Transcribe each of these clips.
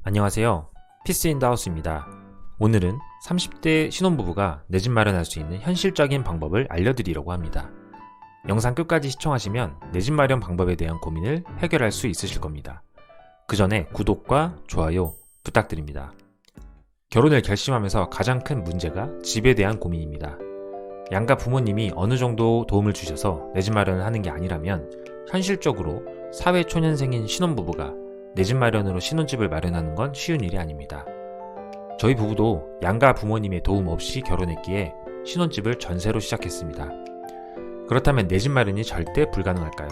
안녕하세요. 피스 인 더 하우스입니다. 오늘은 30대 신혼부부가 내 집 마련할 수 있는 현실적인 방법을 알려드리려고 합니다. 영상 끝까지 시청하시면 내 집 마련 방법에 대한 고민을 해결할 수 있으실 겁니다. 그 전에 구독과 좋아요 부탁드립니다. 결혼을 결심하면서 가장 큰 문제가 집에 대한 고민입니다. 양가 부모님이 어느 정도 도움을 주셔서 내 집 마련을 하는 게 아니라면 현실적으로 사회초년생인 신혼부부가 내 집 마련으로 신혼집을 마련하는 건 쉬운 일이 아닙니다. 저희 부부도 양가 부모님의 도움 없이 결혼했기에 신혼집을 전세로 시작했습니다. 그렇다면 내 집 마련이 절대 불가능할까요?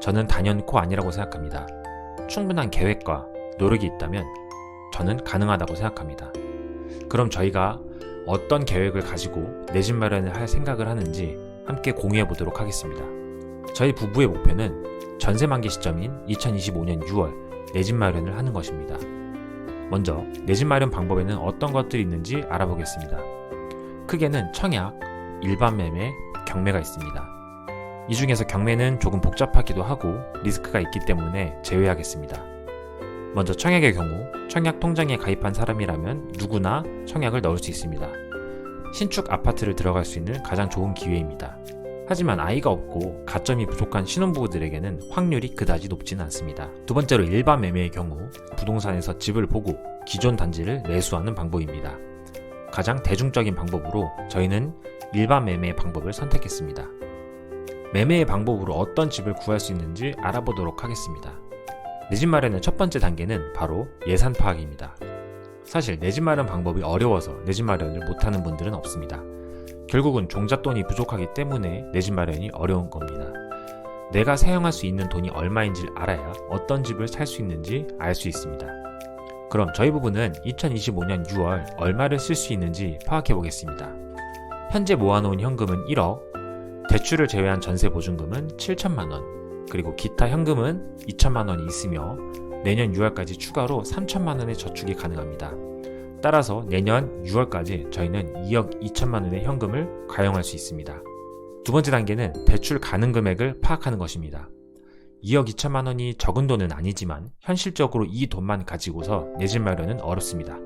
저는 단연코 아니라고 생각합니다. 충분한 계획과 노력이 있다면 저는 가능하다고 생각합니다. 그럼 저희가 어떤 계획을 가지고 내 집 마련을 할 생각을 하는지 함께 공유해 보도록 하겠습니다. 저희 부부의 목표는 전세 만기 시점인 2025년 6월 내 집 마련을 하는 것입니다. 먼저 내 집 마련 방법에는 어떤 것들이 있는지 알아보겠습니다. 크게는 청약, 일반 매매, 경매가 있습니다. 이 중에서 경매는 조금 복잡하기도 하고 리스크가 있기 때문에 제외하겠습니다. 먼저 청약의 경우 청약 통장에 가입한 사람이라면 누구나 청약을 넣을 수 있습니다. 신축 아파트를 들어갈 수 있는 가장 좋은 기회입니다. 하지만 아이가 없고 가점이 부족한 신혼부부들에게는 확률이 그다지 높지는 않습니다. 두 번째로 일반 매매의 경우 부동산에서 집을 보고 기존 단지를 매수하는 방법입니다. 가장 대중적인 방법으로 저희는 일반 매매의 방법을 선택했습니다. 매매의 방법으로 어떤 집을 구할 수 있는지 알아보도록 하겠습니다. 내 집 마련의 첫 번째 단계는 바로 예산 파악입니다. 사실 내 집 마련 방법이 어려워서 내 집 마련을 못하는 분들은 없습니다. 결국은 종잣돈이 부족하기 때문에 내 집 마련이 어려운 겁니다. 내가 사용할 수 있는 돈이 얼마인지를 알아야 어떤 집을 살 수 있는지 알 수 있습니다. 그럼 저희 부부는 2025년 6월 얼마를 쓸 수 있는지 파악해 보겠습니다. 현재 모아놓은 현금은 1억, 대출을 제외한 전세 보증금은 7천만 원, 그리고 기타 현금은 2천만 원이 있으며 내년 6월까지 추가로 3천만 원의 저축이 가능합니다. 따라서 내년 6월까지 저희는 2억 2천만 원의 현금을 가용할 수 있습니다. 두 번째 단계는 대출 가능 금액을 파악하는 것입니다. 2억 2천만 원이 적은 돈은 아니지만 현실적으로 이 돈만 가지고서 내 집 마련은 어렵습니다.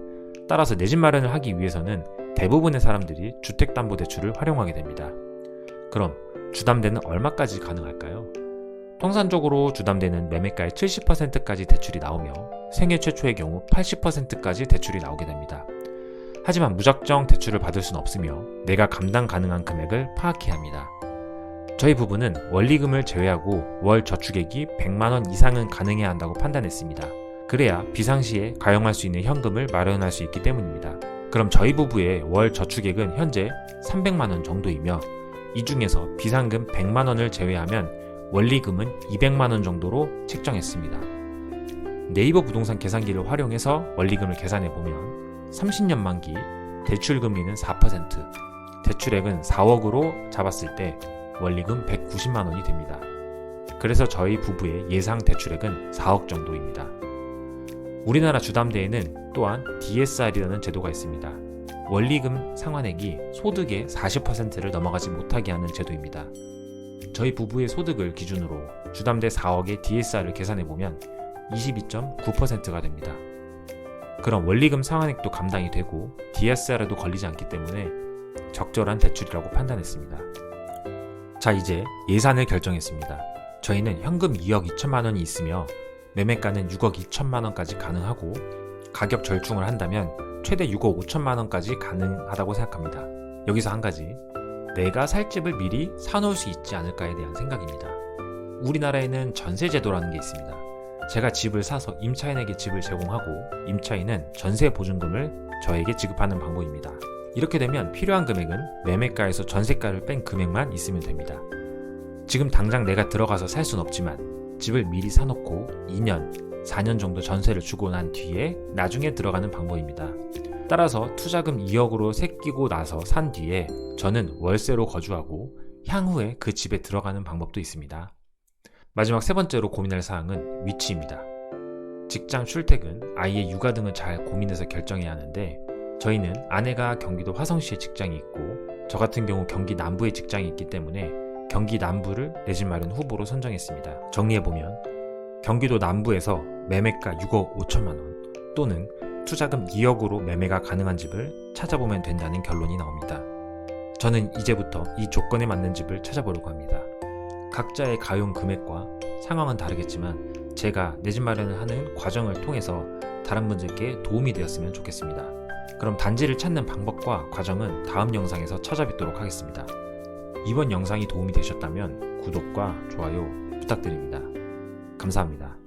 따라서 내 집 마련을 하기 위해서는 대부분의 사람들이 주택담보대출을 활용하게 됩니다. 그럼 주담대는 얼마까지 가능할까요? 통상적으로 주담대는 매매가의 70%까지 대출이 나오며 생애 최초의 경우 80%까지 대출이 나오게 됩니다. 하지만 무작정 대출을 받을 수는 없으며 내가 감당 가능한 금액을 파악해야 합니다. 저희 부부는 원리금을 제외하고 월 저축액이 100만 원 이상은 가능해야 한다고 판단했습니다. 그래야 비상시에 가용할 수 있는 현금을 마련할 수 있기 때문입니다. 그럼 저희 부부의 월 저축액은 현재 300만 원 정도이며 이 중에서 비상금 100만 원을 제외하면 원리금은 200만 원 정도로 책정했습니다. 네이버 부동산 계산기를 활용해서 원리금을 계산해보면 30년 만기 대출금리는 4%, 대출액은 4억으로 잡았을 때 원리금 190만 원이 됩니다. 그래서 저희 부부의 예상 대출액은 4억 정도입니다. 우리나라 주담대에는 또한 DSR이라는 제도가 있습니다. 원리금 상환액이 소득의 40%를 넘어가지 못하게 하는 제도입니다. 저희 부부의 소득을 기준으로 주담대 4억의 DSR을 계산해보면 22.9%가 됩니다. 그럼 원리금 상환액도 감당이 되고 DSR에도 걸리지 않기 때문에 적절한 대출이라고 판단했습니다. 자, 이제 예산을 결정했습니다. 저희는 현금 2억 2천만 원이 있으며 매매가는 6억 2천만 원까지 가능하고 가격 절충을 한다면 최대 6억 5천만 원까지 가능하다고 생각합니다. 여기서 한 가지, 내가 살 집을 미리 사놓을 수 있지 않을까에 대한 생각입니다. 우리나라에는 전세제도라는 게 있습니다. 제가 집을 사서 임차인에게 집을 제공하고 임차인은 전세 보증금을 저에게 지급하는 방법입니다. 이렇게 되면 필요한 금액은 매매가에서 전세가를 뺀 금액만 있으면 됩니다. 지금 당장 내가 들어가서 살 순 없지만 집을 미리 사놓고 2년, 4년 정도 전세를 주고 난 뒤에 나중에 들어가는 방법입니다. 따라서 투자금 2억으로 새끼고 나서 산 뒤에 저는 월세로 거주하고 향후에 그 집에 들어가는 방법도 있습니다. 마지막 세 번째로 고민할 사항은 위치입니다. 직장 출퇴근, 아이의 육아 등을 잘 고민해서 결정해야 하는데 저희는 아내가 경기도 화성시에 직장이 있고 저 같은 경우 경기 남부에 직장이 있기 때문에 경기 남부를 내 집 마련 후보로 선정했습니다. 정리해보면 경기도 남부에서 매매가 6억 5천만 원, 또는 투자금 2억으로 매매가 가능한 집을 찾아보면 된다는 결론이 나옵니다. 저는 이제부터 이 조건에 맞는 집을 찾아보려고 합니다. 각자의 가용 금액과 상황은 다르겠지만 제가 내 집 마련을 하는 과정을 통해서 다른 분들께 도움이 되었으면 좋겠습니다. 그럼 단지를 찾는 방법과 과정은 다음 영상에서 찾아뵙도록 하겠습니다. 이번 영상이 도움이 되셨다면 구독과 좋아요 부탁드립니다. 감사합니다.